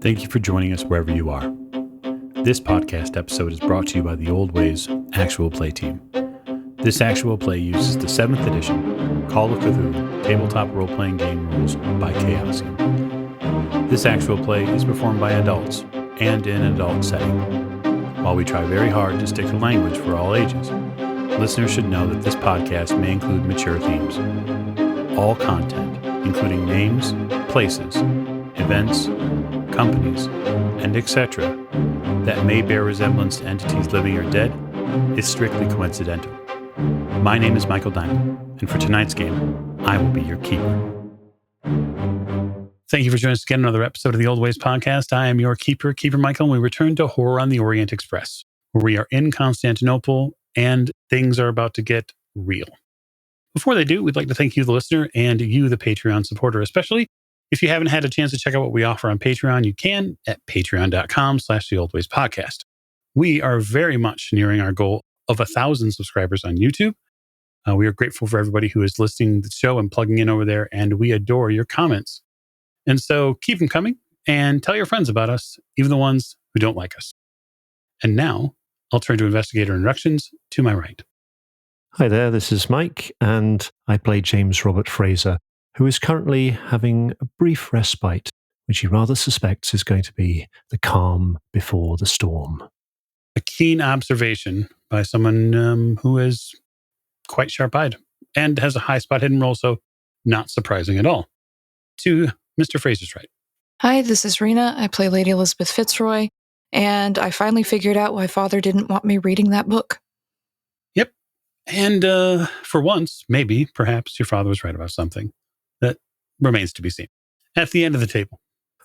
Thank you for joining us wherever you are. This podcast episode is brought to you by the Old Ways Actual Play team. This actual play uses the 7th edition Call of Cthulhu tabletop role-playing game rules by Chaosium. This actual play is performed by adults and in an adult setting. While we try very hard to stick to language for all ages, listeners should know that this podcast may include mature themes. All content, including names, places, events, companies, and etc., that may bear resemblance to entities living or dead, is strictly coincidental. My name is Michael Diamond, and for tonight's game, I will be your keeper. Thank you for joining us again on another episode of the Old Ways podcast. I am your keeper, Keeper Michael, and we return to Horror on the Orient Express, where we are in Constantinople and things are about to get real. Before they do, we'd like to thank you, the listener, and you, the Patreon supporter, especially. If you haven't had a chance to check out what we offer on Patreon, you can at patreon.com/theoldwayspodcast. We are very much nearing our goal of 1,000 subscribers on YouTube. We are grateful for everybody who is listening to the show and plugging in over there, and we adore your comments. And so keep them coming and tell your friends about us, even the ones who don't like us. And now I'll turn to investigator introductions to my right. Hi there, this is Mike, and I play James Robert Fraser, who is currently having a brief respite, which he rather suspects is going to be the calm before the storm. A keen observation by someone who is quite sharp-eyed and has a high spot hidden roll, so not surprising at all. To Mr. Fraser's right. Hi, this is Rena. I play Lady Elisabeth Fitzroy, and I finally figured out why Father didn't want me reading that book. Yep. And for once, maybe, perhaps, your father was right about something. That remains to be seen. At the end of the table.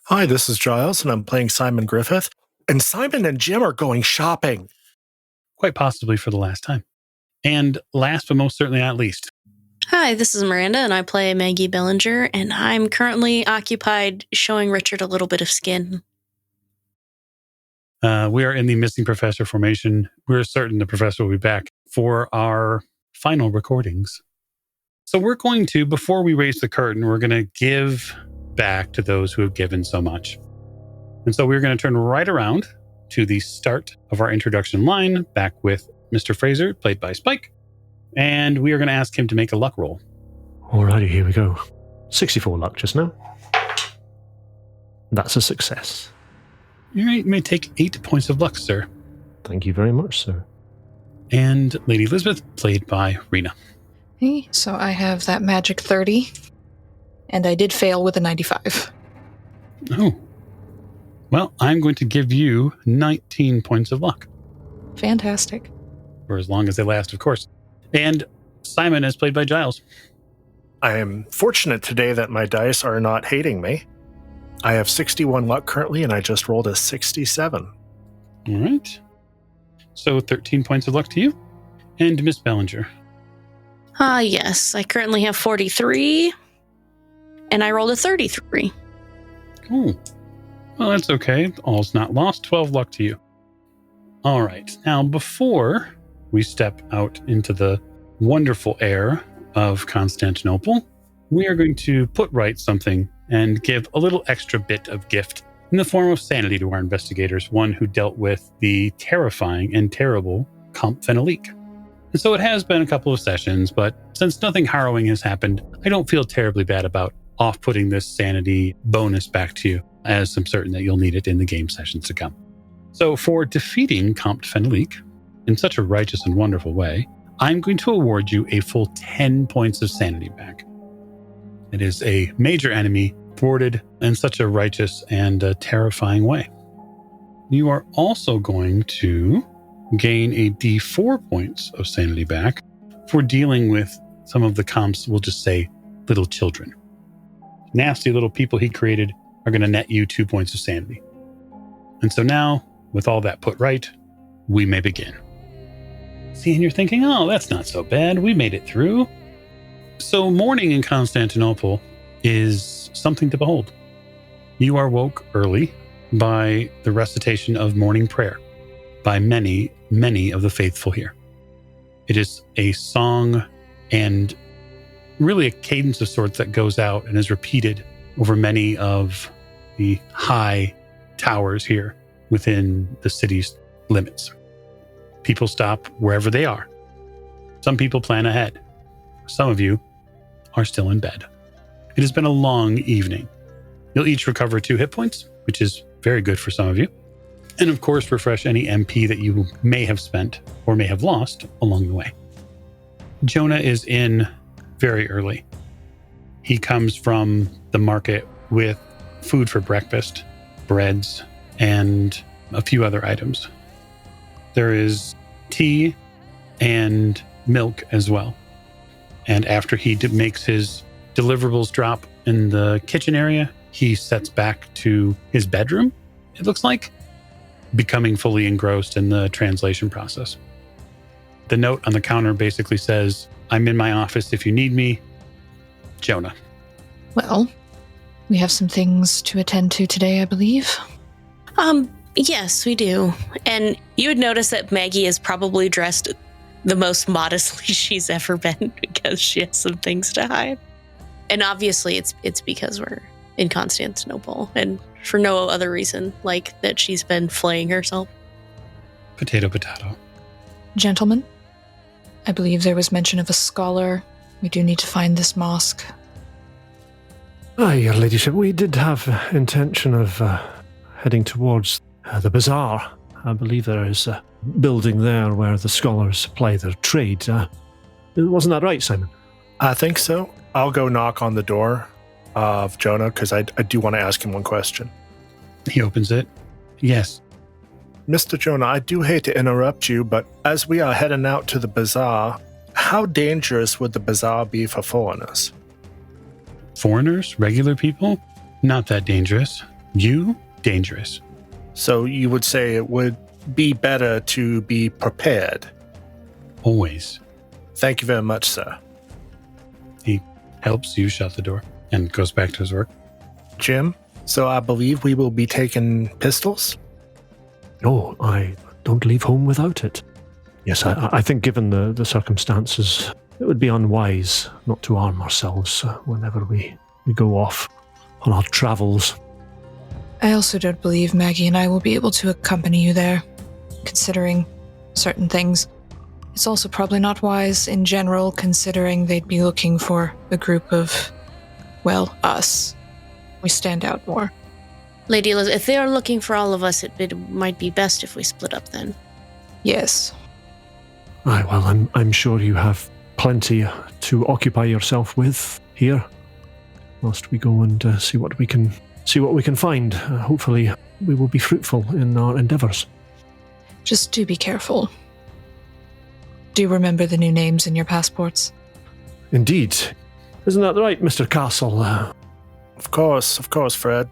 Hi, this is Giles, and I'm playing Simon Griffith. And Simon and Jim are going shopping. Quite possibly for the last time. And last but most certainly not least. Hi, this is Miranda, and I play Maggie Bellinger, and I'm currently occupied showing Richard a little bit of skin. We are in the missing professor formation. We're certain the professor will be back for our final recordings. So we're going to, before we raise the curtain, we're going to give back to those who have given so much. And so we're going to turn right around to the start of our introduction line, back with Mr. Fraser, played by Spike. And we are going to ask him to make a luck roll. Alrighty, here we go. 64 luck just now. That's a success. You may take 8 points of luck, sir. Thank you very much, sir. And Lady Elisabeth, played by Rena. Okay, so I have that magic 30, and I did fail with a 95. Oh. Well, I'm going to give you 19 points of luck. Fantastic. For as long as they last, of course. And Simon is played by Giles. I am fortunate today that my dice are not hating me. I have 61 luck currently, and I just rolled a 67. All right. So 13 points of luck to you. And Miss Bellinger. Yes, I currently have 43, and I rolled a 33. Cool. Well, that's okay. All's not lost. 12 luck to you. All right. Now, before we step out into the wonderful air of Constantinople, we are going to put right something and give a little extra bit of gift in the form of sanity to our investigators, one who dealt with the terrifying and terrible Comte Fenelique. And so it has been a couple of sessions, but since nothing harrowing has happened, I don't feel terribly bad about off-putting this sanity bonus back to you, as I'm certain that you'll need it in the game sessions to come. So for defeating Comte Fenelique in such a righteous and wonderful way, I'm going to award you a full 10 points of sanity back. It is a major enemy thwarted in such a righteous and terrifying way. You are also going to gain a D4 points of sanity back for dealing with some of the Comte's, we'll just say, little children. Nasty little people he created are going to net you 2 points of sanity. And so now, with all that put right, we may begin. See, and you're thinking, oh, that's not so bad. We made it through. So morning in Constantinople is something to behold. You are woke early by the recitation of morning prayer by many, many of the faithful here. It is a song and really a cadence of sorts that goes out and is repeated over many of the high towers here within the city's limits. People stop wherever they are. Some people plan ahead. Some of you are still in bed. It has been a long evening. You'll each recover 2 hit points, which is very good for some of you. And of course, refresh any MP that you may have spent or may have lost along the way. Jonah is in very early. He comes from the market with food for breakfast, breads, and a few other items. There is tea and milk as well. And after he makes his deliverables drop in the kitchen area, he sets back to his bedroom, it looks like, becoming fully engrossed in the translation process. The note on the counter basically says, "I'm in my office if you need me, Jonah." Well, we have some things to attend to today, I believe. Yes, we do. And you would notice that Maggie is probably dressed the most modestly she's ever been because she has some things to hide. And obviously it's because we're in Constantinople and for no other reason, like that she's been flaying herself. Potato, potato. Gentlemen, I believe there was mention of a scholar. We do need to find this mosque. Aye, Your Ladyship, we did have intention of heading towards the bazaar. I believe there is a building there where the scholars ply their trade. Wasn't that right, Simon? I think so. I'll go knock on the door of Jonah because I do want to ask him one question. He opens it. Yes. Mr. Jonah, I do hate to interrupt you, but as we are heading out to the bazaar, how dangerous would the bazaar be for foreigners? Foreigners? Regular people? Not that dangerous. You? Dangerous. So you would say it would be better to be prepared? Always. Thank you very much, sir. He helps you shut the door and goes back to his work. Jim, so I believe we will be taking pistols? No, I don't leave home without it. Yes, I think given the circumstances, it would be unwise not to arm ourselves whenever we go off on our travels. I also don't believe Maggie and I will be able to accompany you there, considering certain things. It's also probably not wise in general, considering they'd be looking for a group of, well, us. We stand out more. Lady Elizabeth, if they are looking for all of us, it might be best if we split up then. Yes. Aye, well, I'm sure you have plenty to occupy yourself with here. Whilst we go and see what we can find. Hopefully, we will be fruitful in our endeavours. Just do be careful. Do you remember the new names in your passports? Indeed. Isn't that right, Mr. Castle? Of course, Fred.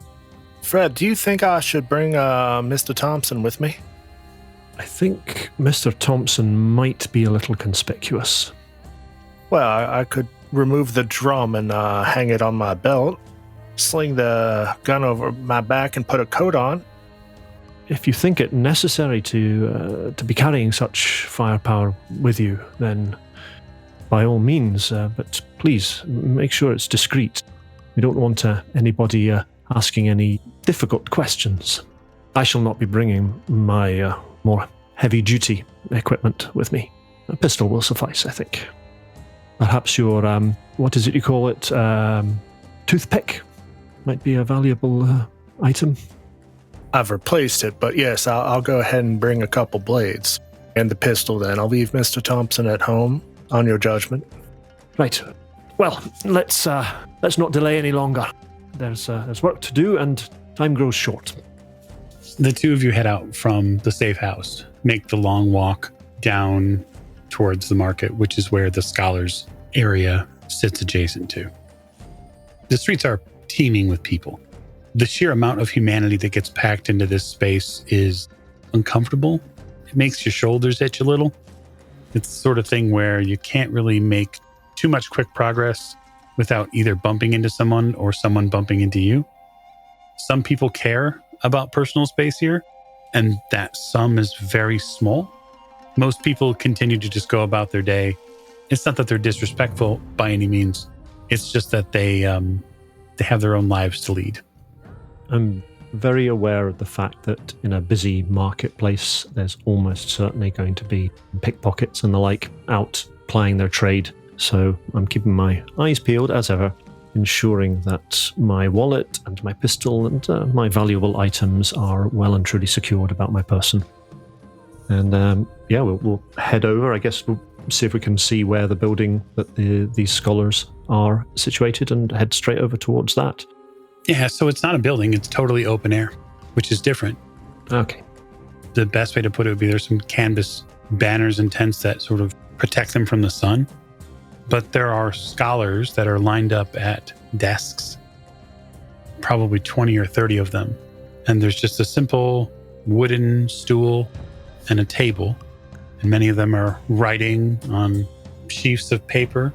Fred, do you think I should bring Mr. Thompson with me? I think Mr. Thompson might be a little conspicuous. Well, I could remove the drum and hang it on my belt, sling the gun over my back and put a coat on. If you think it necessary to be carrying such firepower with you, then by all means, but please make sure it's discreet. We don't want anybody asking any difficult questions. I shall not be bringing my more heavy-duty equipment with me. A pistol will suffice, I think. Perhaps your, what is it you call it, toothpick might be a valuable item. I've replaced it, but yes, I'll go ahead and bring a couple blades. And the pistol then. I'll leave Mr. Thompson at home, on your judgment. Right. Well, let's not delay any longer. There's work to do, and time grows short. The two of you head out from the safe house, make the long walk down towards the market, which is where the scholars area sits adjacent to. The streets are teeming with people. The sheer amount of humanity that gets packed into this space is uncomfortable. It makes your shoulders itch a little. It's the sort of thing where you can't really make too much quick progress without either bumping into someone or someone bumping into you. Some people care about personal space here, and that some is very small. Most people continue to just go about their day. It's not that they're disrespectful by any means. It's just that they have their own lives to lead. I'm very aware of the fact that in a busy marketplace, there's almost certainly going to be pickpockets and the like out plying their trade. So I'm keeping my eyes peeled as ever, ensuring that my wallet and my pistol and my valuable items are well and truly secured about my person. And we'll head over. I guess we'll see if we can see where the building that these scholars are situated and head straight over towards that. Yeah, so it's not a building, it's totally open air, which is different. Okay. The best way to put it would be there's some canvas banners and tents that sort of protect them from the sun. But there are scholars that are lined up at desks, probably 20 or 30 of them. And there's just a simple wooden stool and a table. And many of them are writing on sheafs of paper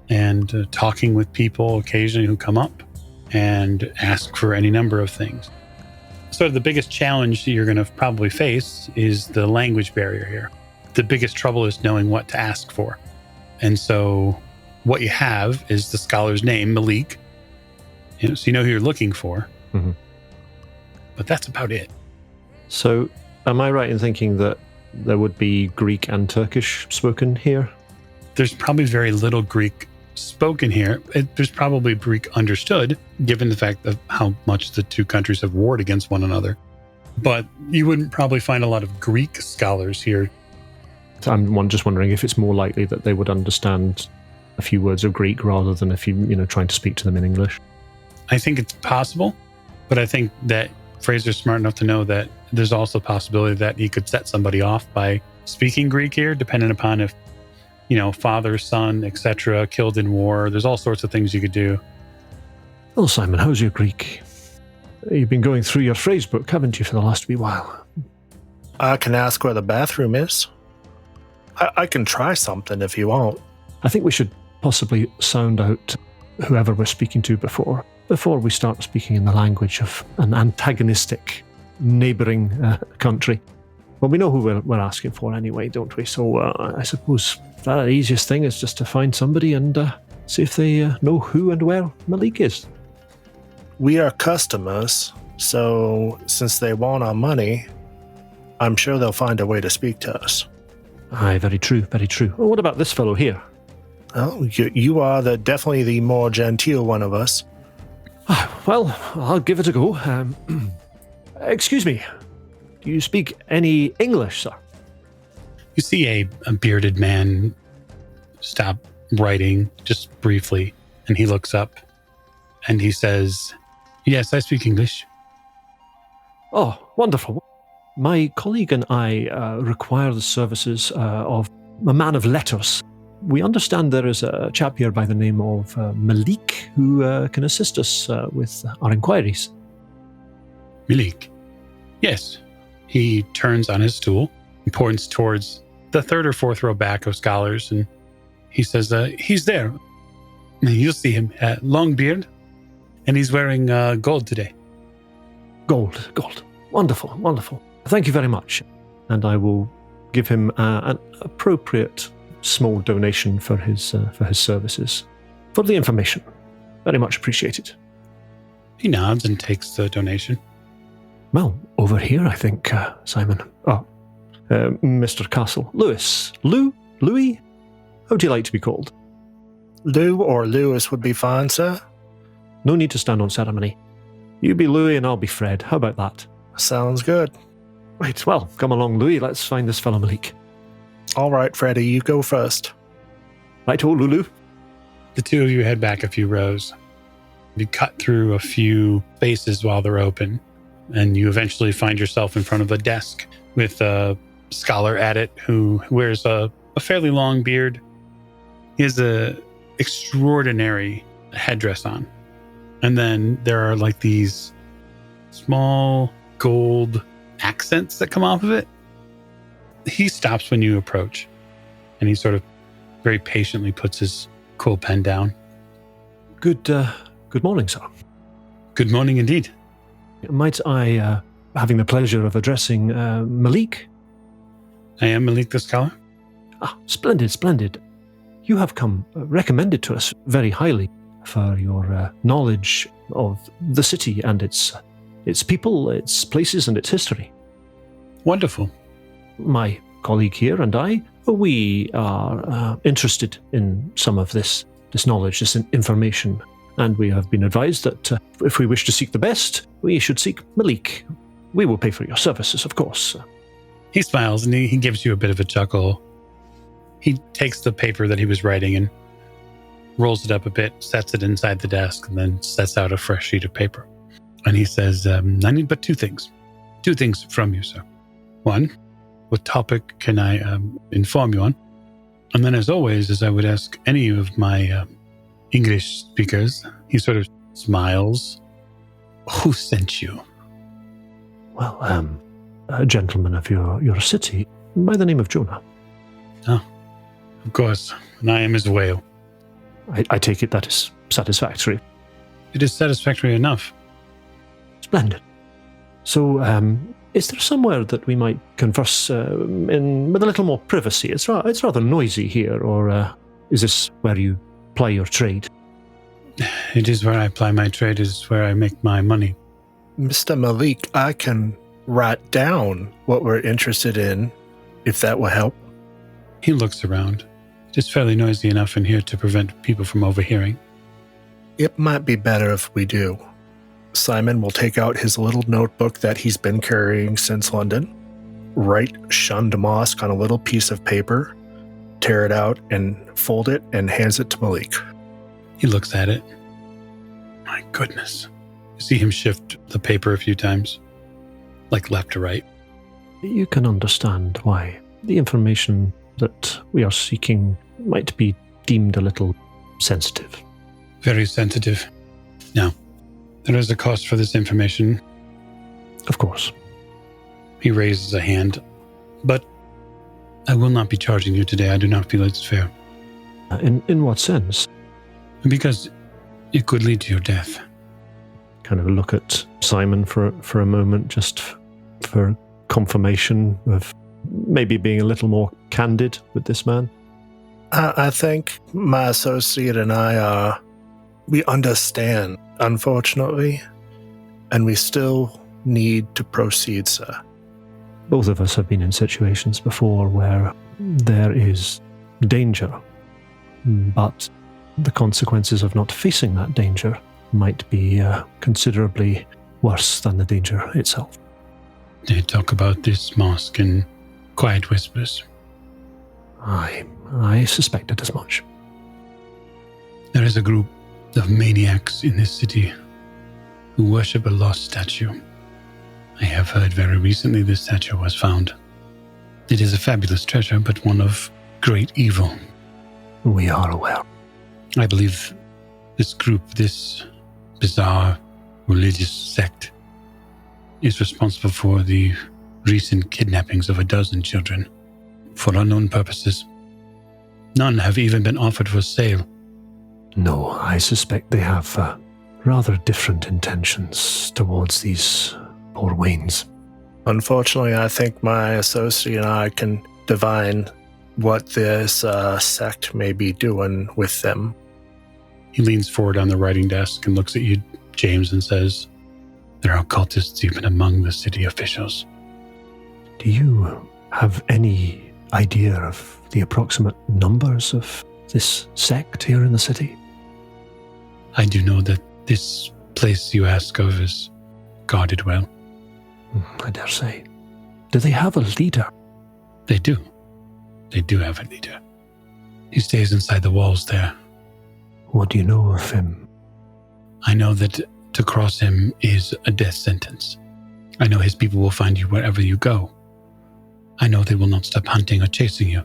and talking with people occasionally who come up and ask for any number of things. So the biggest challenge that you're going to probably face is the language barrier here. The biggest trouble is knowing what to ask for. And so what you have is the scholar's name, Malik. So you know who you're looking for. Mm-hmm. But that's about it. So am I right in thinking that there would be Greek and Turkish spoken here? There's probably very little Greek spoken here. There's probably Greek understood, given the fact of how much the two countries have warred against one another. But you wouldn't probably find a lot of Greek scholars here. So I'm just wondering if it's more likely that they would understand a few words of Greek rather than if you trying to speak to them in English. I think it's possible, but I think that Fraser's smart enough to know that there's also a possibility that he could set somebody off by speaking Greek here, depending upon if, father, son, etc., killed in war. There's all sorts of things you could do. Well, Simon, how's your Greek? You've been going through your phrase book, haven't you, for the last wee while? I can ask where the bathroom is. I can try something if you want. I think we should possibly sound out whoever we're speaking to before we start speaking in the language of an antagonistic neighbouring country. Well, we know who we're asking for anyway, don't we? So I suppose the easiest thing is just to find somebody and see if they know who and where Malik is. We are customers, so since they want our money, I'm sure they'll find a way to speak to us. Aye, very true, very true. Well, what about this fellow here? Oh, you are definitely the more genteel one of us. Well, I'll give it a go. Excuse me, do you speak any English, sir? You see a bearded man stop writing just briefly, and he looks up and he says, "Yes, I speak English." Oh, wonderful. My colleague and I require the services of a man of letters. We understand there is a chap here by the name of Malik who can assist us with our inquiries. Malik? Yes. He turns on his stool and points towards the third or fourth row back of scholars, and he says, he's there. You'll see him. Long beard, and he's wearing gold today. Gold. Wonderful, wonderful. Thank you very much. And I will give him an appropriate small donation for his services, for the information. Very much appreciated. He nods and takes the donation. Well, over here, I think, Simon. Mr. Castle. Louis? How would you like to be called? Lou or Lewis would be fine, sir. No need to stand on ceremony. You be Louis and I'll be Fred. How about that? Sounds good. Right, well, come along, Louis. Let's find this fellow Malik. All right, Freddie, you go first. Right-o, Lulu. The two of you head back a few rows. You cut through a few spaces while they're open, and you eventually find yourself in front of a desk with a scholar at it who wears a fairly long beard. He has a extraordinary headdress on. And then there are like these small gold accents that come off of it. He stops when you approach, and he sort of very patiently puts his quill pen down. Good morning, sir. Good morning indeed. Might I, having the pleasure of addressing Malik? I am Malik the Scholar. Ah, splendid. You have come recommended to us very highly for your knowledge of the city and its its people, its places, and its history. Wonderful. My colleague here and I, we are interested in some of this knowledge, this information, and we have been advised that if we wish to seek the best, we should seek Malik. We will pay for your services, of course. He smiles and he gives you a bit of a chuckle. He takes the paper that he was writing and rolls it up a bit, sets it inside the desk, and then sets out a fresh sheet of paper. And he says, I need but two things. Two things from you, sir. One, what topic can I inform you on? And then, as always, as I would ask any of my English speakers, he sort of smiles. Who sent you? Well, a gentleman of your city by the name of Jonah. Oh, of course. And I am his whale. I take it that is satisfactory. It is satisfactory enough. Splendid. So, is there somewhere that we might converse with a little more privacy? It's rather noisy here, or is this where you ply your trade? It is where I ply my trade. It is where I make my money. Mr. Malik, I can write down what we're interested in, if that will help. He looks around. It is fairly noisy enough in here to prevent people from overhearing. It might be better if we do. Simon will take out his little notebook that he's been carrying since London, write Shunned Mosque on a little piece of paper, tear it out and fold it, and hands it to Malik. He looks at it. My goodness. You see him shift the paper a few times, like left to right. You can understand why the information that we are seeking might be deemed a little sensitive. Very sensitive. Now, there is a cost for this information. Of course. He raises a hand. But I will not be charging you today. I do not feel it's fair. In what sense? Because it could lead to your death. Kind of look at Simon for a moment, just for confirmation of maybe being a little more candid with this man. I think my associate and I we understand, unfortunately, and we still need to proceed, sir. Both of us have been in situations before where there is danger, but the consequences of not facing that danger might be considerably worse than the danger itself. They talk about this mosque in quiet whispers. I suspected as much. There is a group of maniacs in this city who worship a lost statue. I have heard very recently this statue was found. It is a fabulous treasure, but one of great evil. We are aware. I believe this group, this bizarre religious sect, is responsible for the recent kidnappings of 12 children for unknown purposes. None have even been offered for sale. No, I suspect they have rather different intentions towards these poor Waynes. Unfortunately, I think my associate and I can divine what this sect may be doing with them. He leans forward on the writing desk and looks at you, James, and says, there are cultists even among the city officials. Do you have any idea of the approximate numbers of this sect here in the city? I do know that this place you ask of is guarded well. I dare say. Do they have a leader? They do. They do have a leader. He stays inside the walls there. What do you know of him? I know that to cross him is a death sentence. I know his people will find you wherever you go. I know they will not stop hunting or chasing you.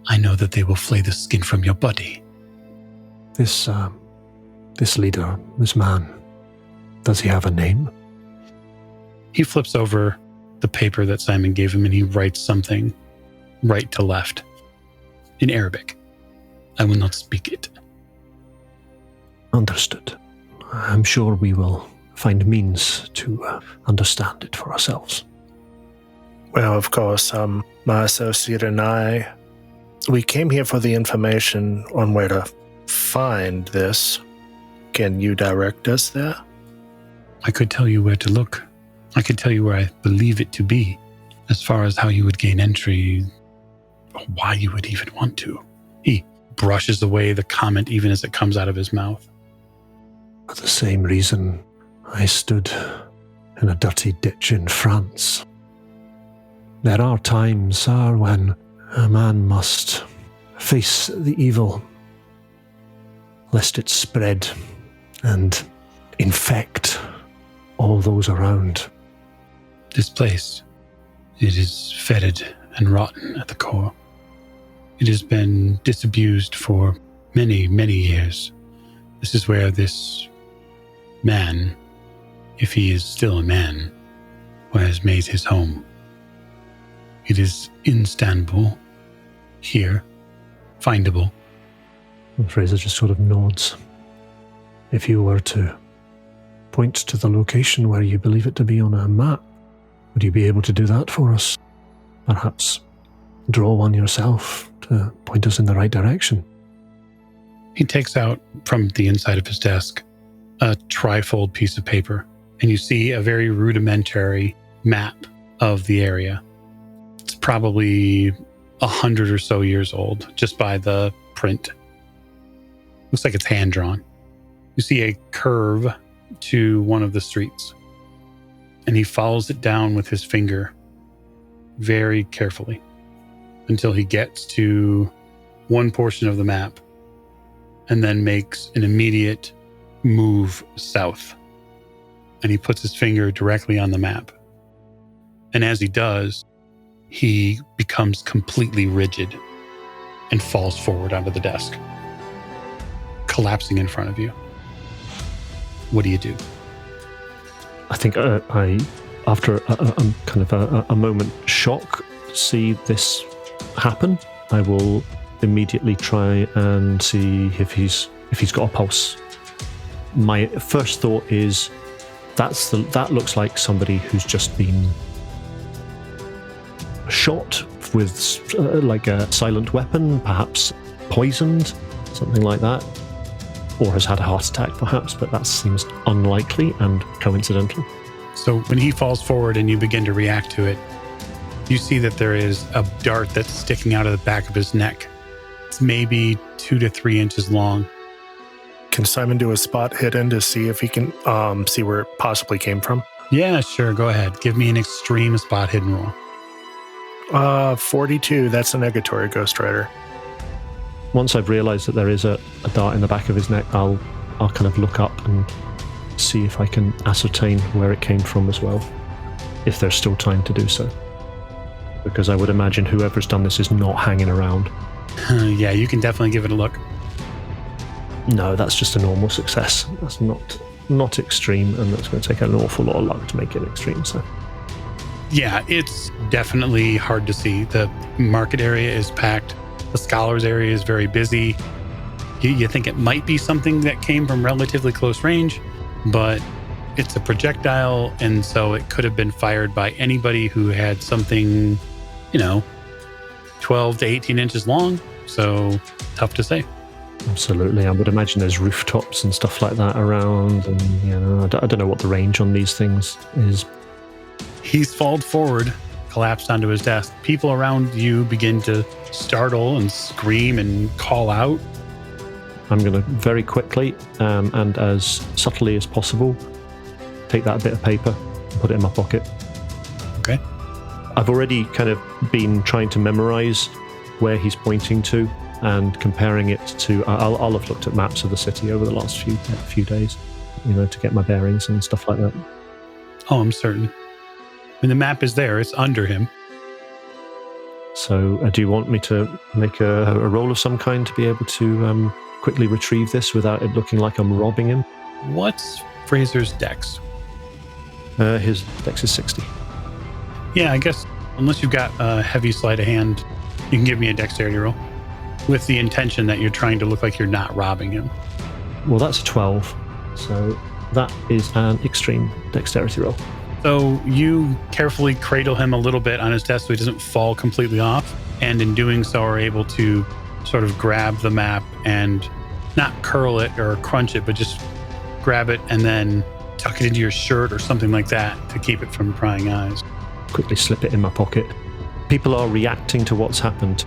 I know that they will flay the skin from your body. This leader, this man, does he have a name? He flips over the paper that Simon gave him and he writes something right to left in Arabic. I will not speak it. Understood. I'm sure we will find means to understand it for ourselves. Well, of course, my associate and I, we came here for the information on where to find this. Can you direct us there? I could tell you where to look. I could tell you where I believe it to be. As far as how you would gain entry, or why you would even want to. He brushes away the comment even as it comes out of his mouth. For the same reason I stood in a dirty ditch in France. There are times, when a man must face the evil, lest it spread and infect all those around. This place, it is fetid and rotten at the core. It has been disabused for many, many years. This is where this man, if he is still a man, has made his home. It is instantable, here, findable. And Fraser just sort of nods. If you were to point to the location where you believe it to be on a map, would you be able to do that for us? Perhaps draw one yourself to point us in the right direction? He takes out from the inside of his desk a trifold piece of paper, and you see a very rudimentary map of the area. It's probably 100 or so years old, just by the print. Looks like it's hand-drawn. You see a curve to one of the streets, and he follows it down with his finger very carefully until he gets to one portion of the map and then makes an immediate move south. And he puts his finger directly on the map. And as he does, he becomes completely rigid and falls forward onto the desk, collapsing in front of you. What do you do? I think after a kind of a moment shock to see this happen, I will immediately try and see if he's got a pulse. My first thought is that looks like somebody who's just been shot with like a silent weapon, perhaps poisoned, something like that, or has had a heart attack perhaps, but that seems unlikely and coincidental. So when he falls forward and you begin to react to it, you see that there is a dart that's sticking out of the back of his neck. It's maybe 2 to 3 inches long. Can Simon do a spot hidden to see if he can see where it possibly came from? Yeah, sure. Go ahead. Give me an extreme spot hidden roll. 42. That's a negatory, Ghost Rider. Once I've realised that there is a dart in the back of his neck, I'll kind of look up and see if I can ascertain where it came from as well, if there's still time to do so. Because I would imagine whoever's done this is not hanging around. Yeah, you can definitely give it a look. No, that's just a normal success. That's not extreme, and that's going to take an awful lot of luck to make it extreme. So, yeah, it's definitely hard to see. The market area is packed. The scholars area is very busy. You think it might be something that came from relatively close range, but it's a projectile, and so it could have been fired by anybody who had something, 12 to 18 inches long. So tough to say. Absolutely. I would imagine there's rooftops and stuff like that around, and I don't know what the range on these things is. He's fallen forward, collapsed onto his desk. People around you begin to startle and scream and call out. I'm going to very quickly and as subtly as possible take that bit of paper and put it in my pocket. Okay. I've already kind of been trying to memorize where he's pointing to and comparing it to... I'll have looked at maps of the city over the last few days, to get my bearings and stuff like that. Oh, I'm certain. When the map is there, it's under him. So do you want me to make a roll of some kind to be able to quickly retrieve this without it looking like I'm robbing him? What's Fraser's dex? His dex is 60. Yeah, I guess unless you've got a heavy sleight of hand, you can give me a dexterity roll with the intention that you're trying to look like you're not robbing him. Well, that's a 12. So that is an extreme dexterity roll. So you carefully cradle him a little bit on his desk so he doesn't fall completely off. And in doing so are able to sort of grab the map and not curl it or crunch it, but just grab it and then tuck it into your shirt or something like that to keep it from prying eyes. Quickly slip it in my pocket. People are reacting to what's happened.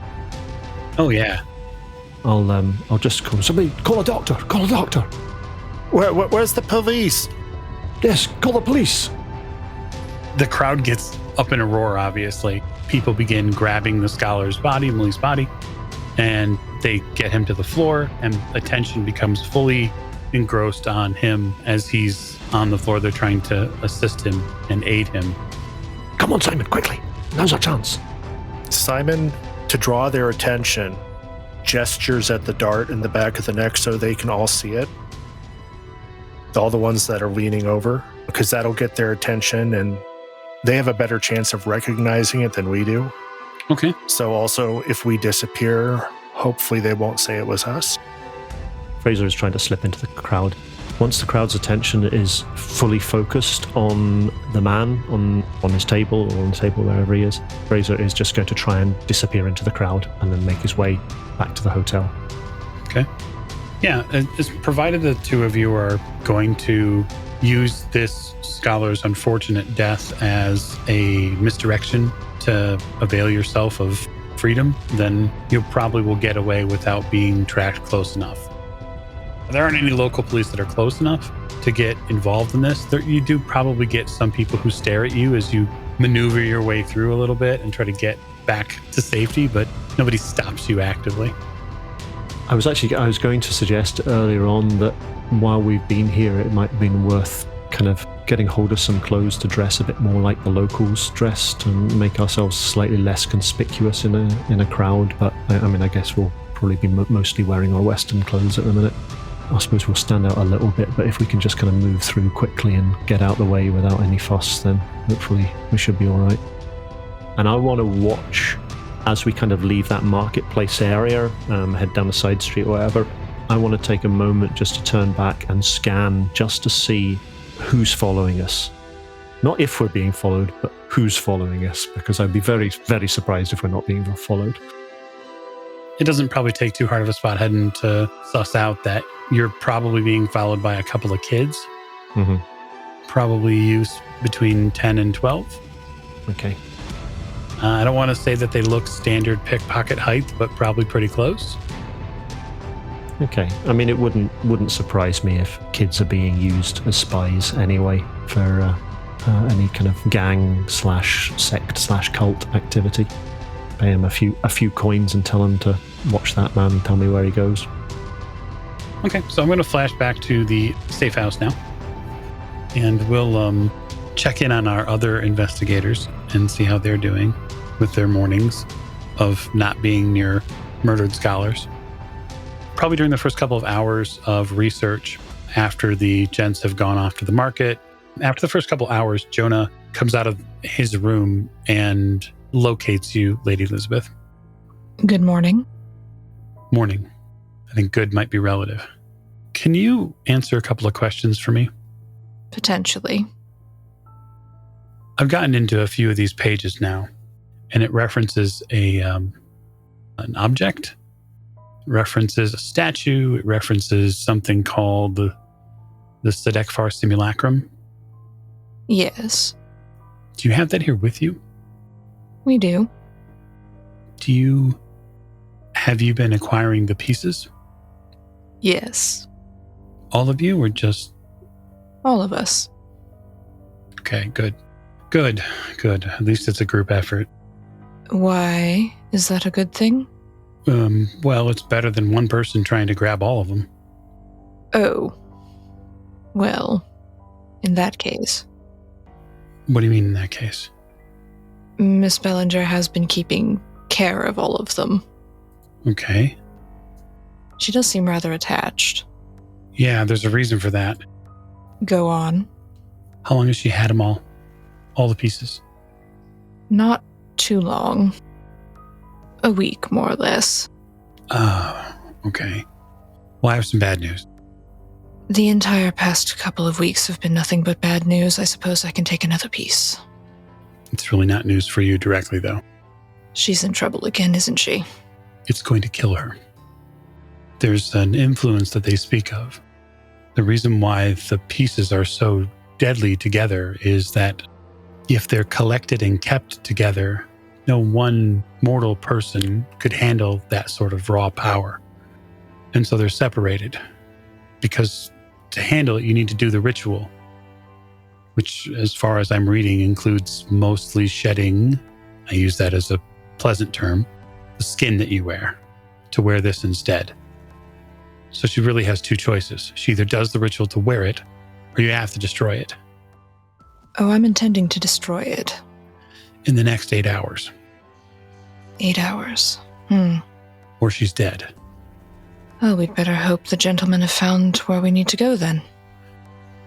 Oh, yeah. I'll just call somebody. Call a doctor. Call a doctor. Where's the police? Yes, call the police. The crowd gets up in a roar, obviously. People begin grabbing the scholar's body, Millie's body, and they get him to the floor, and attention becomes fully engrossed on him as he's on the floor. They're trying to assist him and aid him. Come on, Simon, quickly. Now's our chance. Simon, to draw their attention, gestures at the dart in the back of the neck so they can all see it. All the ones that are leaning over, because that'll get their attention and they have a better chance of recognizing it than we do. Okay. So also, if we disappear, hopefully they won't say it was us. Fraser is trying to slip into the crowd. Once the crowd's attention is fully focused on the man on his table or on the table wherever he is, Fraser is just going to try and disappear into the crowd and then make his way back to the hotel. Okay. Yeah, it's provided the two of you are going to use this scholar's unfortunate death as a misdirection to avail yourself of freedom, then you probably will get away without being tracked close enough. There aren't any local police that are close enough to get involved in this. You do probably get some people who stare at you as you maneuver your way through a little bit and try to get back to safety, but nobody stops you actively. I was going to suggest earlier on that while we've been here, it might have been worth kind of getting hold of some clothes to dress a bit more like the locals dressed and make ourselves slightly less conspicuous in a crowd. But I guess we'll probably be mostly wearing our Western clothes at the minute. I suppose we'll stand out a little bit, but if we can just kind of move through quickly and get out the way without any fuss, then hopefully we should be all right. And I want to watch as we kind of leave that marketplace area, head down a side street or whatever. I want to take a moment just to turn back and scan just to see who's following us. Not if we're being followed, but who's following us, because I'd be very, very surprised if we're not being followed. It doesn't probably take too hard of a spot hidden to suss out that you're probably being followed by a couple of kids. Mm-hmm. Probably youth between 10 and 12. Okay. I don't want to say that they look standard pickpocket height, but probably pretty close. Okay. I mean, it wouldn't surprise me if kids are being used as spies anyway for any kind of gang / sect / cult activity. Pay him a few coins and tell him to watch that man and tell me where he goes. Okay, so I'm going to flash back to the safe house now. And we'll check in on our other investigators and see how they're doing with their mornings of not being near murdered scholars. Probably during the first couple of hours of research after the gents have gone off to the market. After the first couple of hours, Jonah comes out of his room and locates you, Lady Elisabeth. Good morning. Morning. I think good might be relative. Can you answer a couple of questions for me? Potentially. I've gotten into a few of these pages now, and it references an object, it references a statue, it references something called the Sedekfar simulacrum. Yes. Do you have that here with you? We do. Have you been acquiring the pieces? Yes. All of you, or just... All of us. Okay, good. Good. At least it's a group effort. Why? Is that a good thing? Well, it's better than one person trying to grab all of them. Oh. Well, in that case. What do you mean in that case? Miss Bellinger has been keeping care of all of them. Okay. She does seem rather attached. Yeah, there's a reason for that. Go on. How long has she had them all? All the pieces? Not too long. A week, more or less. Oh, okay. Well, I have some bad news. The entire past couple of weeks have been nothing but bad news. I suppose I can take another piece. It's really not news for you directly, though. She's in trouble again, isn't she? It's going to kill her. There's an influence that they speak of. The reason why the pieces are so deadly together is that if they're collected and kept together, no one mortal person could handle that sort of raw power. And so they're separated, because to handle it, you need to do the ritual, which, as far as I'm reading, includes mostly shedding, I use that as a pleasant term, the skin that you wear, to wear this instead. So she really has two choices. She either does the ritual to wear it, or you have to destroy it. Oh, I'm intending to destroy it. In the next 8 hours. 8 hours. Or she's dead. Well, we'd better hope the gentlemen have found where we need to go then.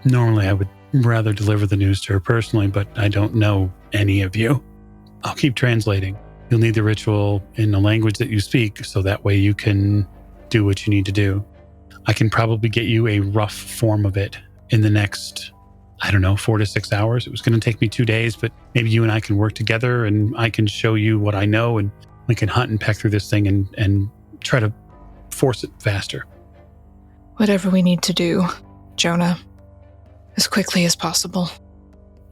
Normally, I would rather deliver the news to her personally, but I don't know any of you. I'll keep translating. You'll need the ritual in the language that you speak, so that way you can do what you need to do. I can probably get you a rough form of it in the next, 4 to 6 hours. It was going to take me 2 days, but maybe you and I can work together and I can show you what I know and we can hunt and peck through this thing and try to force it faster. Whatever we need to do, Jonah, as quickly as possible.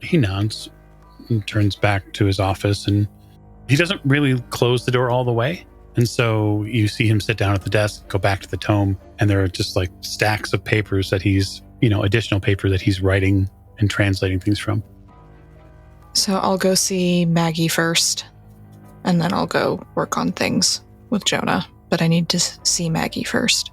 He nods and turns back to his office, and he doesn't really close the door all the way. And so you see him sit down at the desk, go back to the tome, and there are just like stacks of papers that he's, additional paper that he's writing and translating things from. So I'll go see Maggie first, and then I'll go work on things with Jonah. But I need to see Maggie first.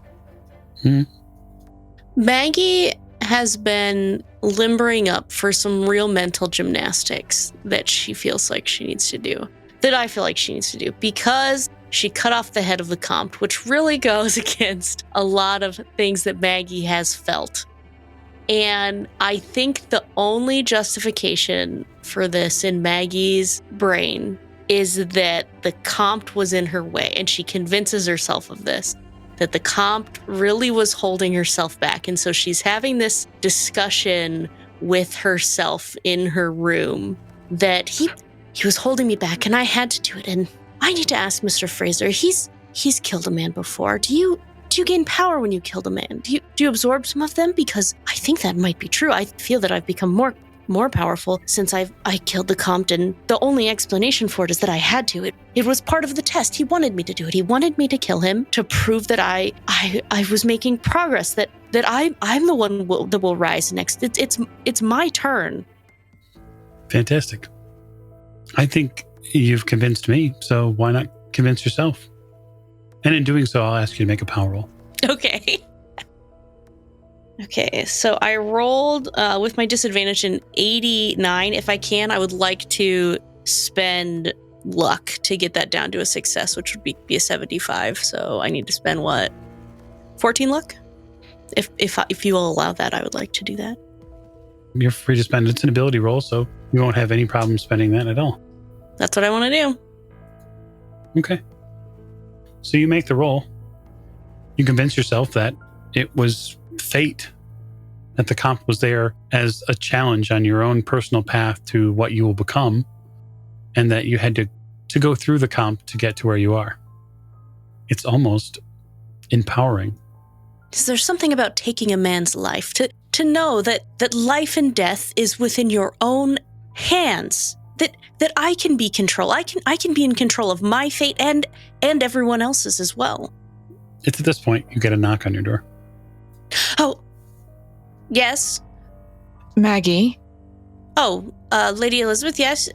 Maggie has been limbering up for some real mental gymnastics that she feels like she needs to do, that I feel like she needs to do, because she cut off the head of the Comte, which really goes against a lot of things that Maggie has felt. And I think the only justification for this in Maggie's brain is that the Comte was in her way, and she convinces herself of this, that the Comte really was holding herself back. And so she's having this discussion with herself in her room that he was holding me back and I had to do it. And I need to ask Mr. Fraser, he's killed a man before. Do you gain power when you killed a man? Do you absorb some of them? Because I think that might be true. I feel that I've become more powerful since I killed the Comte, and the only explanation for it is that I had to. It was part of the test. He wanted me to do it. He wanted me to kill him to prove that I was making progress, that I'm the one that will rise next. It's my turn. Fantastic. I think you've convinced me, so why not convince yourself? And in doing so, I'll ask you to make a power roll. Okay. Okay, so I rolled with my disadvantage an 89. If I can, I would like to spend luck to get that down to a success, which would be a 75. So I need to spend what? 14 luck? If you will allow that, I would like to do that. You're free to spend. It's an ability roll, so you won't have any problem spending that at all. That's what I want to do. Okay. So you make the roll. You convince yourself that it was fate, that the Comte was there as a challenge on your own personal path to what you will become, and that you had to go through the Comte to get to where you are. It's almost empowering. Is there something about taking a man's life to know that life and death is within your own hands? That I can be control. I can be in control of my fate and everyone else's as well. It's at this point you get a knock on your door. Oh, yes. Maggie. Oh, Lady Elisabeth, yes.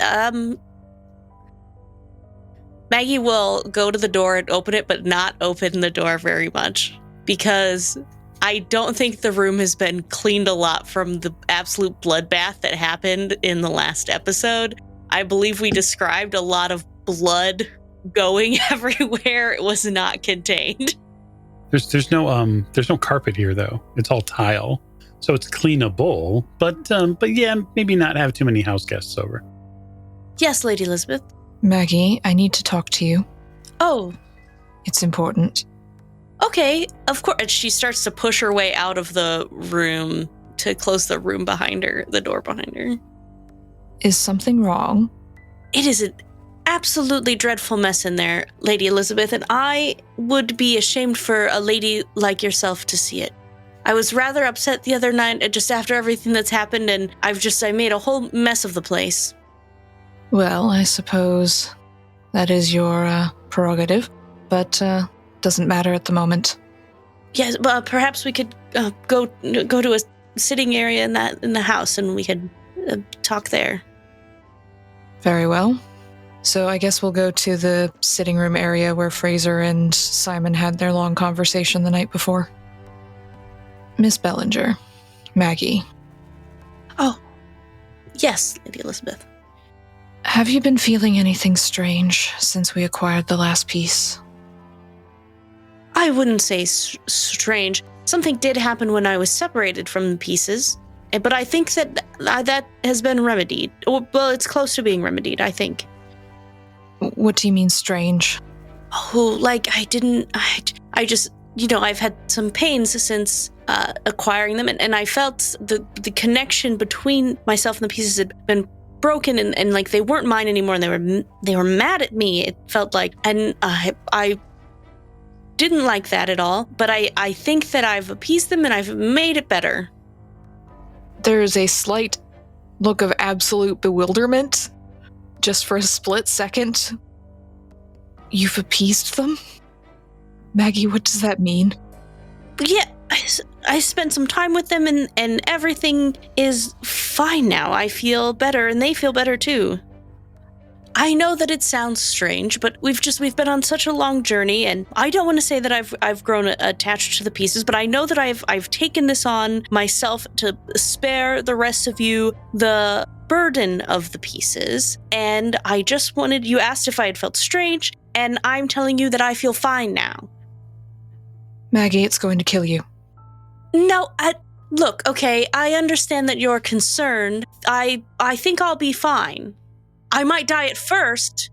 Maggie will go to the door and open it, but not open the door very much, because I don't think the room has been cleaned a lot from the absolute bloodbath that happened in the last episode. I believe we described a lot of blood going everywhere. It was not contained. There's no carpet here though. It's all tile, so it's cleanable. But yeah, maybe not have too many house guests over. Yes, Lady Elisabeth. Maggie, I need to talk to you. Oh, it's important. Okay, of course. And she starts to push her way out of the room to close the room behind her, the door behind her. Is something wrong? It is an absolutely dreadful mess in there, Lady Elisabeth, and I would be ashamed for a lady like yourself to see it. I was rather upset the other night, just after everything that's happened, and I made a whole mess of the place. Well, I suppose that is your prerogative, but doesn't matter at the moment. Yes, well, perhaps we could go to a sitting area in the house, and we could talk there. Very well. So I guess we'll go to the sitting room area where Fraser and Simon had their long conversation the night before. Miss Bellinger, Maggie. Oh, yes, Lady Elisabeth. Have you been feeling anything strange since we acquired the last piece? I wouldn't say strange. Something did happen when I was separated from the pieces, but I think that has been remedied. Well, it's close to being remedied, I think. What do you mean strange? Oh, like I just, I've had some pains since acquiring them, and I felt the connection between myself and the pieces had been broken, and like they weren't mine anymore, and they were mad at me. It felt like, and I didn't like that at all, but I think that I've appeased them and I've made it better. There's a slight look of absolute bewilderment, just for a split second. You've appeased them? Maggie, what does that mean? Yeah, I spent some time with them, and everything is fine now. I feel better, and they feel better too. I know that it sounds strange, but we've been on such a long journey, and I don't want to say that I've grown attached to the pieces, but I know that I've taken this on myself to spare the rest of you the burden of the pieces, and I just wanted, you asked if I had felt strange, and I'm telling you that I feel fine now. Maggie, it's going to kill you. No, look, okay, I understand that you're concerned. I think I'll be fine. I might die at first.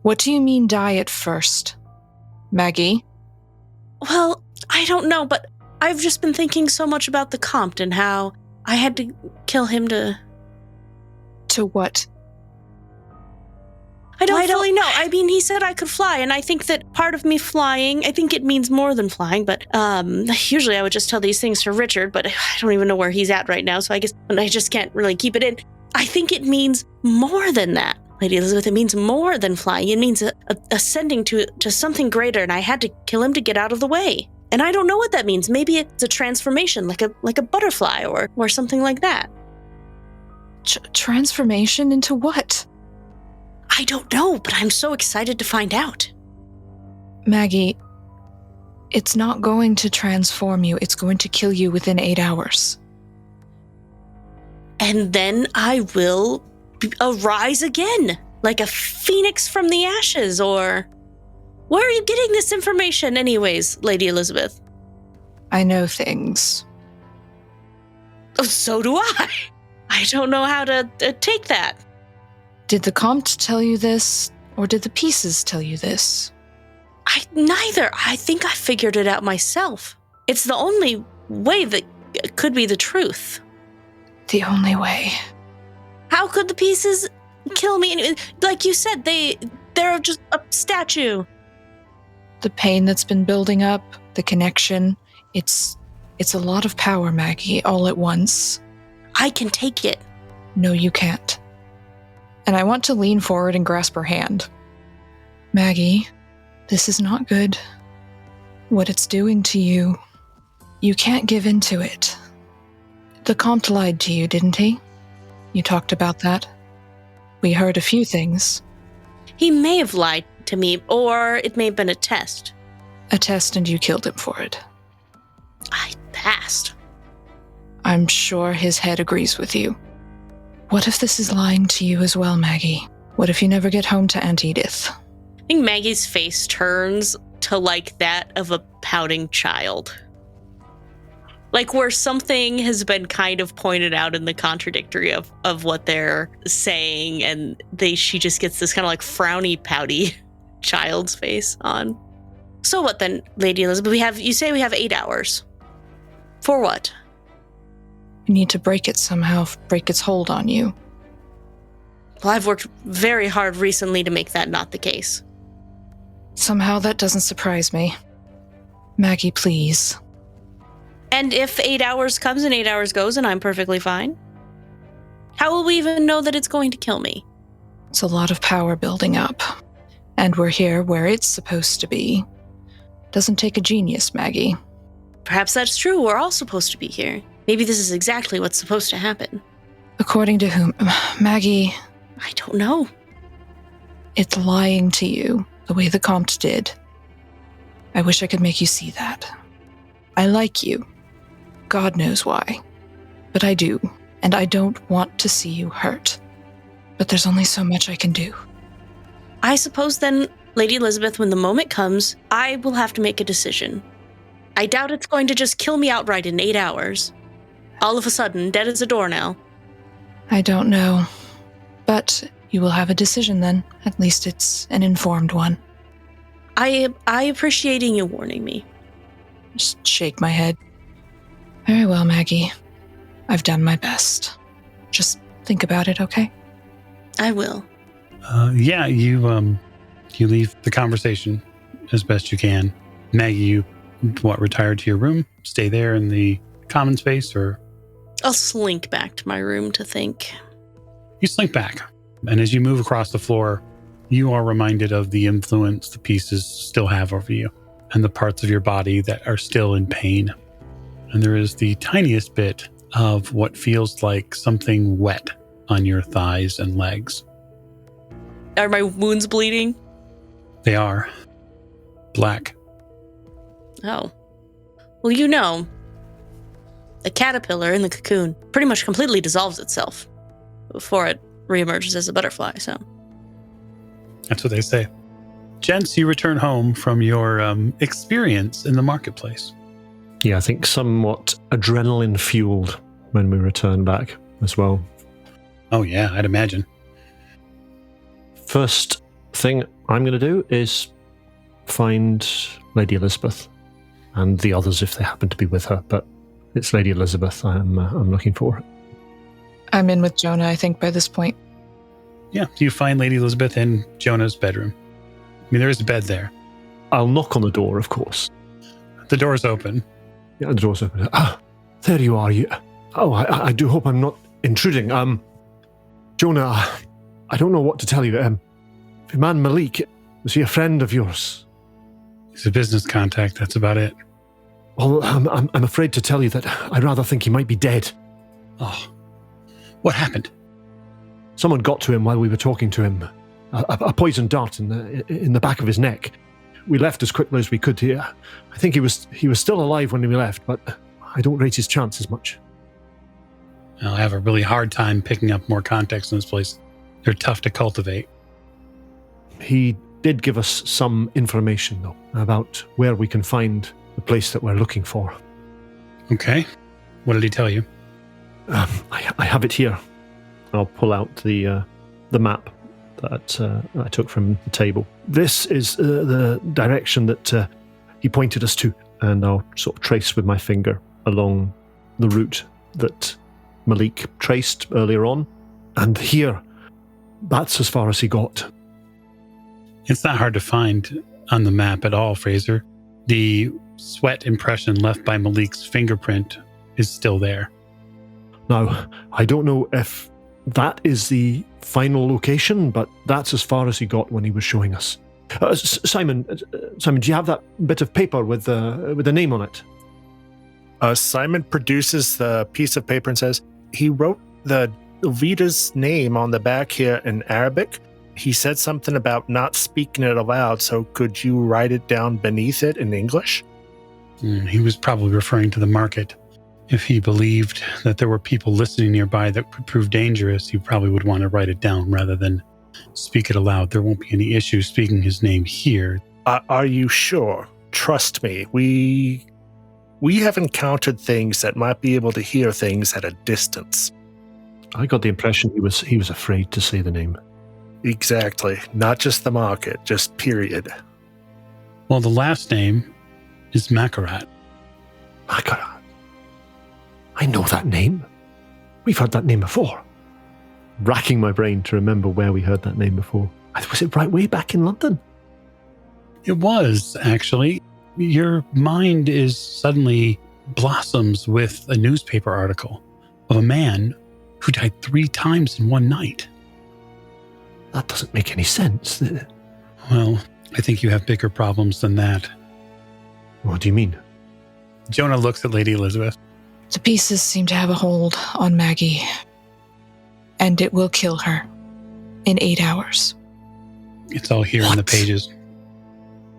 What do you mean die at first? Maggie? Well, I don't know, but I've just been thinking so much about the Comte and how I had to kill him to... To what? I don't really know. I mean, he said I could fly, and I think that part of me flying, I think it means more than flying, but usually I would just tell these things to Richard, but I don't even know where he's at right now, so I guess I just can't really keep it in. I think it means more than that, Lady Elisabeth. It means more than flying. It means ascending to something greater, and I had to kill him to get out of the way. And I don't know what that means. Maybe it's a transformation, like a butterfly or something like that. Transformation into what? I don't know, but I'm so excited to find out. Maggie, it's not going to transform you. It's going to kill you within 8 hours. And then I will arise again, like a phoenix from the ashes, or... Where are you getting this information anyways, Lady Elisabeth? I know things. Oh, so do I. I don't know how to take that. Did the Comte tell you this, or did the pieces tell you this? Neither. I think I figured it out myself. It's the only way that could be the truth. The only way. How could the pieces kill me? Like you said, they're just a statue. The pain that's been building up, the connection, it's a lot of power, Maggie, all at once. I can take it. No, you can't. And I want to lean forward and grasp her hand. Maggie, this is not good. What it's doing to you, you can't give in to it. The Comte lied to you, didn't he? You talked about that. We heard a few things. He may have lied to me, or it may have been a test. A test, and you killed him for it. I passed. I'm sure his head agrees with you. What if this is lying to you as well, Maggie? What if you never get home to Aunt Edith? I think Maggie's face turns to like that of a pouting child. Like where something has been kind of pointed out in the contradictory of what they're saying, and she just gets this kind of like frowny, pouty child's face on. So what then, Lady Elisabeth? You say we have 8 hours. For what? We need to break it somehow, break its hold on you. Well, I've worked very hard recently to make that not the case. Somehow that doesn't surprise me. Maggie, please. And if 8 hours comes and 8 hours goes and I'm perfectly fine, how will we even know that it's going to kill me? It's a lot of power building up. And we're here where it's supposed to be. Doesn't take a genius, Maggie. Perhaps that's true. We're all supposed to be here. Maybe this is exactly what's supposed to happen. According to whom? Maggie, I don't know. it's lying to you the way the Comte did. I wish I could make you see that. I like you. God knows why. But I do, and I don't want to see you hurt. But there's only so much I can do. I suppose then, Lady Elisabeth, when the moment comes, I will have to make a decision. I doubt it's going to just kill me outright in 8 hours. All of a sudden, dead as a doornail. I don't know. But you will have a decision then. At least it's an informed one. I appreciating you warning me. Just shake my head. Very well, Maggie. I've done my best. Just think about it, okay? I will. You leave the conversation as best you can. Maggie, you retire to your room? Stay there in the common space, or? I'll slink back to my room to think. You slink back, and as you move across the floor, you are reminded of the influence the pieces still have over you, and the parts of your body that are still in pain. And there is the tiniest bit of what feels like something wet on your thighs and legs. Are my wounds bleeding? They are black. Oh. Well, you know, a caterpillar in the cocoon pretty much completely dissolves itself before it reemerges as a butterfly, so. That's what they say. Gents, you return home from your experience in the marketplace. Yeah, I think somewhat adrenaline-fueled when we return back as well. Oh yeah, I'd imagine. First thing I'm going to do is find Lady Elisabeth and the others if they happen to be with her, but it's Lady Elisabeth I'm looking for. I'm in with Jonah, I think, by this point. Yeah, you find Lady Elisabeth in Jonah's bedroom. I mean, there is a bed there. I'll knock on the door, of course. The door's open. Yeah, the door's open. There you are. I do hope I'm not intruding. Jonah, I don't know what to tell you. The man Malik, was he a friend of yours? He's a business contact, that's about it. Well, I'm afraid to tell you that I rather think he might be dead. Oh, what happened? Someone got to him while we were talking to him. A poisoned dart in the back of his neck. We left as quickly as we could here. I think he was still alive when we left, but I don't rate his chances much. I'll have a really hard time picking up more contacts in this place. They're tough to cultivate. He did give us some information, though, about where we can find the place that we're looking for. Okay. What did he tell you? I have it here. I'll pull out the map that I took from the table. This is the direction that he pointed us to, and I'll sort of trace with my finger along the route that Malik traced earlier on. And here, that's as far as he got. It's not hard to find on the map at all, Fraser. The sweat impression left by Malik's fingerprint is still there. Now, I don't know if that is the final location, but that's as far as he got when he was showing us. Simon, do you have that bit of paper with the name on it? Simon produces the piece of paper and says, he wrote the leader's name on the back here in Arabic. He said something about not speaking it aloud, so could you write it down beneath it in English? He was probably referring to the market. If he believed that there were people listening nearby that could prove dangerous, he probably would want to write it down rather than speak it aloud. There won't be any issue speaking his name here. Are you sure? Trust me, we have encountered things that might be able to hear things at a distance. I got the impression he was afraid to say the name. Exactly. Not just the market, just period. Well, the last name is Makarat. Makarat? I know that name. We've heard that name before. Racking my brain to remember where we heard that name before. Was it right way back in London? It was, actually. Your mind is suddenly blossoms with a newspaper article of a man who died 3 times in one night. That doesn't make any sense. Well, I think you have bigger problems than that. What do you mean? Jonah looks at Lady Elisabeth. The pieces seem to have a hold on Maggie, and it will kill her in 8 hours. It's all here in the pages.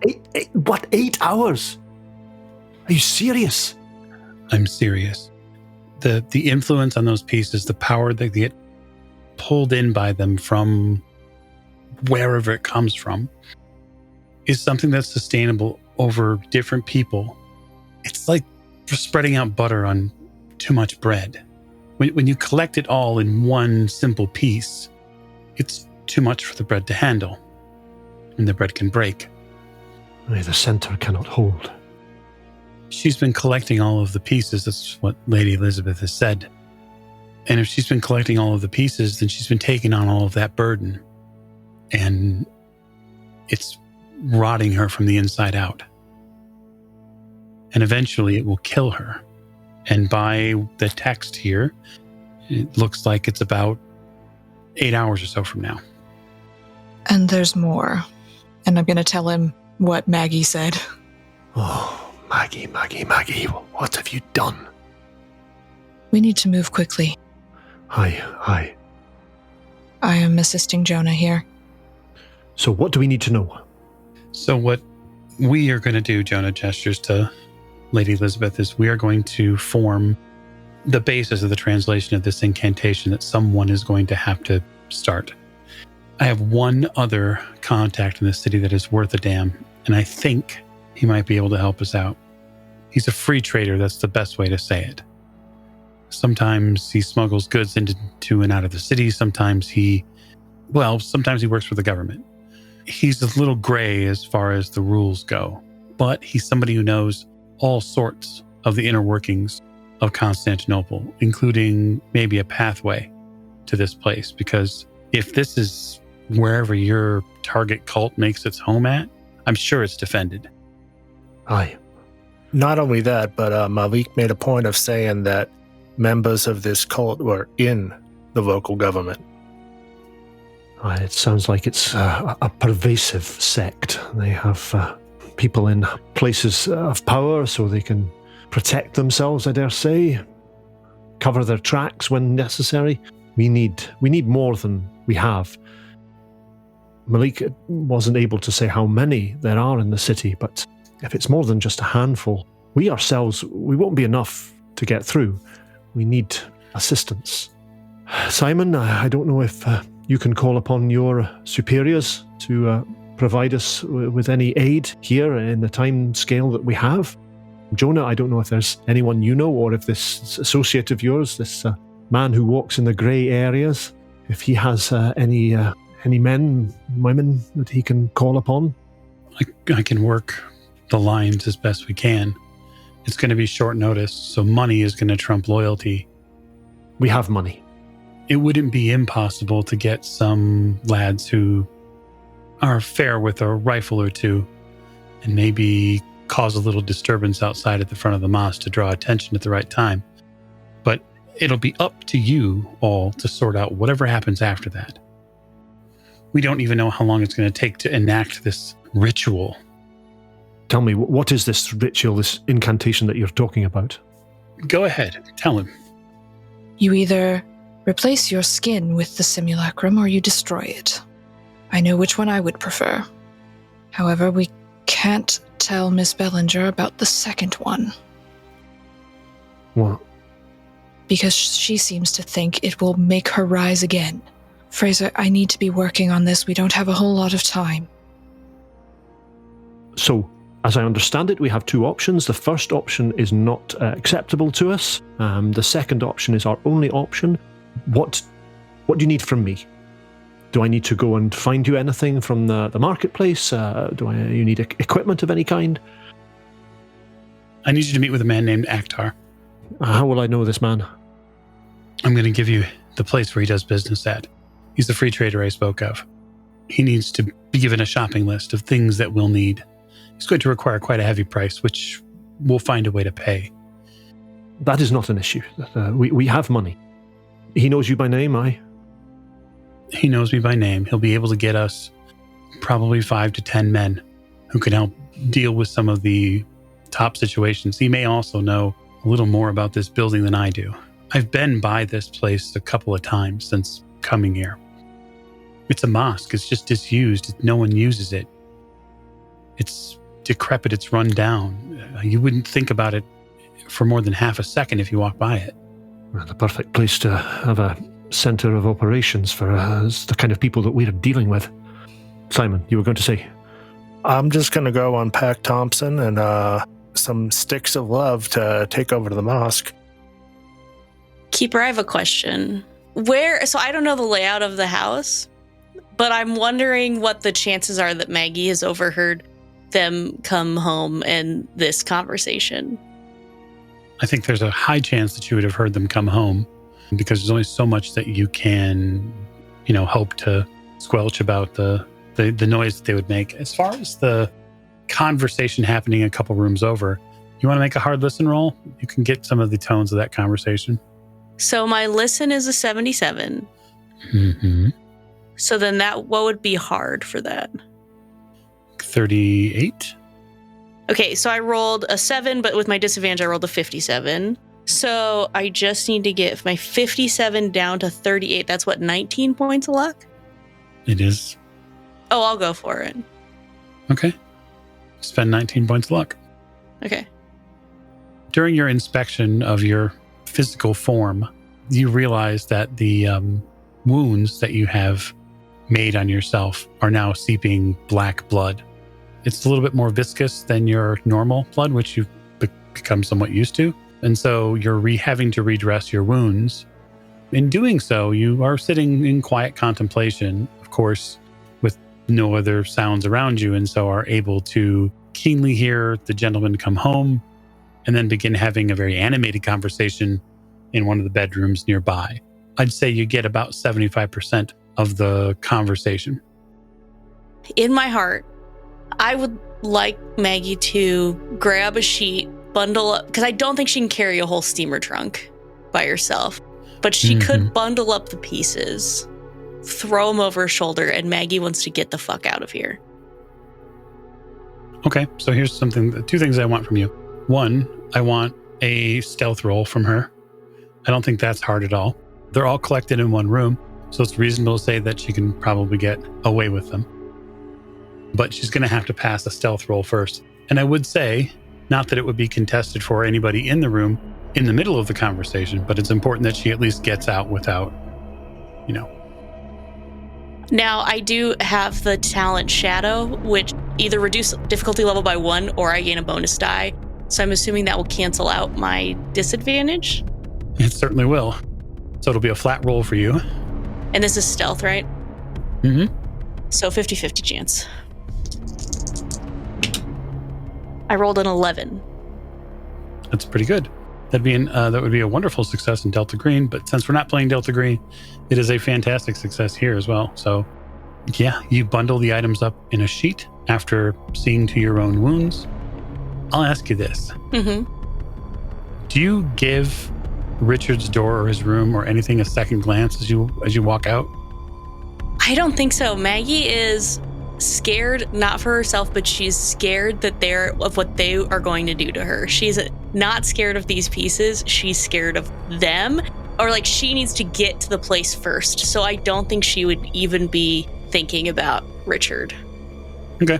8 hours? Are you serious? I'm serious. The influence on those pieces, the power that get pulled in by them from wherever it comes from, is something that's sustainable over different people. It's like spreading out butter on too much bread. When you collect it all in one simple piece, it's too much for the bread to handle, and the bread can break. The center cannot hold. She's been collecting all of the pieces. That's what Lady Elisabeth has said. And if she's been collecting all of the pieces, then she's been taking on all of that burden. And it's rotting her from the inside out. And eventually it will kill her. And by the text here, it looks like it's about 8 hours or so from now. And there's more. And I'm going to tell him what Maggie said. Oh, Maggie, what have you done? We need to move quickly. Hi. I am assisting Jonah here. So what do we need to know? So what we are going to do, Jonah gestures to Lady Elisabeth, is we are going to form the basis of the translation of this incantation that someone is going to have to start. I have one other contact in the city that is worth a damn, and I think he might be able to help us out. He's a free trader, that's the best way to say it. Sometimes he smuggles goods into and out of the city, sometimes he works for the government. He's a little gray as far as the rules go, but he's somebody who knows all sorts of the inner workings of Constantinople, including maybe a pathway to this place, because if this is wherever your target cult makes its home at, I'm sure it's defended. Aye. Not only that, but Malik made a point of saying that members of this cult were in the local government. It sounds like it's a pervasive sect. They have people in places of power so they can protect themselves, I dare say, cover their tracks when necessary. We need more than we have. Malik wasn't able to say how many there are in the city, but if it's more than just a handful, we won't be enough to get through. We need assistance. Simon, I don't know if you can call upon your superiors to provide us with any aid here in the time scale that we have. Jonah, I don't know if there's anyone you know, or if this associate of yours, this man who walks in the grey areas, if he has any men, women that he can call upon. I can work the lines as best we can. It's going to be short notice, so money is going to trump loyalty. We have money. It wouldn't be impossible to get some lads who are fair with a rifle or two and maybe cause a little disturbance outside at the front of the mosque to draw attention at the right time. But it'll be up to you all to sort out whatever happens after that. We don't even know how long it's going to take to enact this ritual. Tell me, what is this ritual, this incantation that you're talking about? Go ahead, tell him. You either replace your skin with the simulacrum or you destroy it. I know which one I would prefer. However, we can't tell Miss Bellinger about the second one. What? Because she seems to think it will make her rise again. Fraser, I need to be working on this. We don't have a whole lot of time. So, as I understand it, we have two options. The first option is not acceptable to us. The second option is our only option. What do you need from me? Do I need to go and find you anything from the marketplace? You need equipment of any kind? I need you to meet with a man named Akhtar. How will I know this man? I'm going to give you the place where he does business at. He's the free trader I spoke of. He needs to be given a shopping list of things that we'll need. It's going to require quite a heavy price, which we'll find a way to pay. That is not an issue. We have money. He knows you by name, He knows me by name. He'll be able to get us probably 5 to 10 men who can help deal with some of the top situations. He may also know a little more about this building than I do. I've been by this place a couple of times since coming here. It's a mosque. It's just disused. No one uses it. It's decrepit. It's run down. You wouldn't think about it for more than half a second if you walk by it. Well, the perfect place to have a center of operations for the kind of people that we're dealing with. Simon, you were going to say? I'm just going to go unpack Thompson and some sticks of love to take over to the mosque. Keeper, I have a question. So I don't know the layout of the house, but I'm wondering what the chances are that Maggie has overheard them come home and this conversation. I think there's a high chance that you would have heard them come home because there's only so much that you can, hope to squelch about the noise that they would make. As far as the conversation happening a couple rooms over, you want to make a hard listen roll? You can get some of the tones of that conversation. So my listen is a 77. Mm-hmm. So then what would be hard for that? 38. Okay, so I rolled a 7, but with my disadvantage, I rolled a 57. So I just need to get my 57 down to 38. That's what, 19 points of luck? It is. Oh, I'll go for it. Okay. Spend 19 points of luck. Okay. During your inspection of your physical form, you realize that the wounds that you have made on yourself are now seeping black blood. It's a little bit more viscous than your normal blood, which you've become somewhat used to. And so you're having to redress your wounds. In doing so, you are sitting in quiet contemplation, of course, with no other sounds around you, and so are able to keenly hear the gentleman come home and then begin having a very animated conversation in one of the bedrooms nearby. I'd say you get about 75% of the conversation. In my heart, I would like Maggie to grab a sheet, bundle up, because I don't think she can carry a whole steamer trunk by herself, but she could bundle up the pieces, throw them over her shoulder, and Maggie wants to get the fuck out of here. Okay, so here's two things I want from you. One, I want a stealth roll from her. I don't think that's hard at all. They're all collected in one room, so it's reasonable to say that she can probably get away with them. But she's going to have to pass a stealth roll first. And I would say, not that it would be contested for anybody in the room in the middle of the conversation, but it's important that she at least gets out without, Now, I do have the talent Shadow, which either reduce difficulty level by 1 or I gain a bonus die. So I'm assuming that will cancel out my disadvantage. It certainly will. So it'll be a flat roll for you. And this is stealth, right? Mm-hmm. So 50-50 chance. I rolled an 11. That's pretty good. That would be a wonderful success in Delta Green, but since we're not playing Delta Green, it is a fantastic success here as well. So, yeah, you bundle the items up in a sheet after seeing to your own wounds. I'll ask you this. Mm-hmm. Do you give Richard's door or his room or anything a second glance as you walk out? I don't think so. Maggie is scared, not for herself, but she's scared of what they are going to do to her. She's not scared of these pieces. She's scared of them, or like she needs to get to the place first. So I don't think she would even be thinking about Richard. Okay.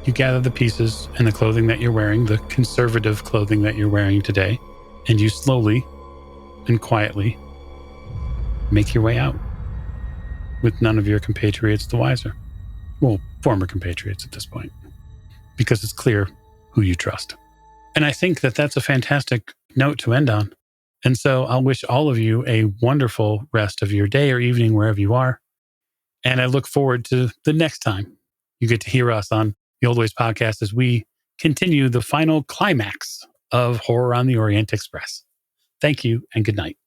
You gather the pieces and the clothing that you're wearing, the conservative clothing that you're wearing today, and you slowly and quietly make your way out with none of your compatriots the wiser. Well, former compatriots at this point, because it's clear who you trust. And I think that that's a fantastic note to end on. And so I'll wish all of you a wonderful rest of your day or evening, wherever you are. And I look forward to the next time you get to hear us on the Old Ways podcast as we continue the final climax of Horror on the Orient Express. Thank you and good night.